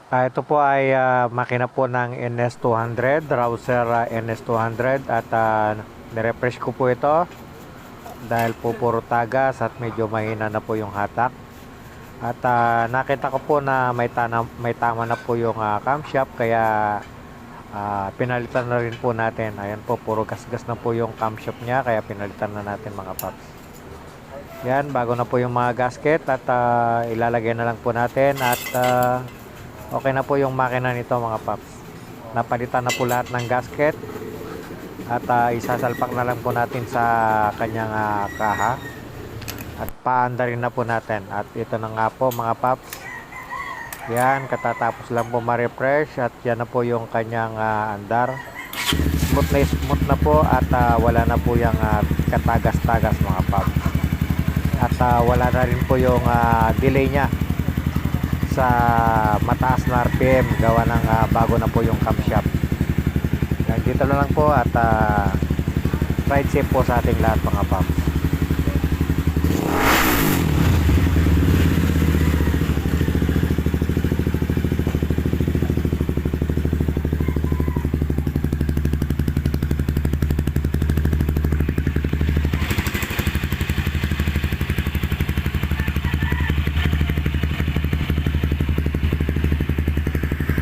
Ito po ay makina po ng NS200, Rouser NS200 at nirefresh ko po ito dahil po puro tagas at medyo mahina na po yung hatak. At nakita ko po na may tama na po yung camshaft kaya pinalitan na rin po natin. Ayan po, puro gasgas na po yung camshaft niya kaya pinalitan na natin mga paps. Yan, bago na po yung mga gasket at ilalagay na lang po natin at okay na po yung makina nito mga paps. Napalitan na po lahat ng gasket at isasalpak na lang po natin sa kanyang kaha at paanda rin na po natin. At ito na nga po mga paps. Yan, katatapos lang po ma-refresh at yan na po yung kanyang andar. Smooth na po at wala na po yung katagas-tagas mga paps. At wala na rin po yung delay nya sa mataas na RPM gawa ng bago na po yung camshaft. Yan, dito na lang po at ride safe po sa ating lahat mga paps.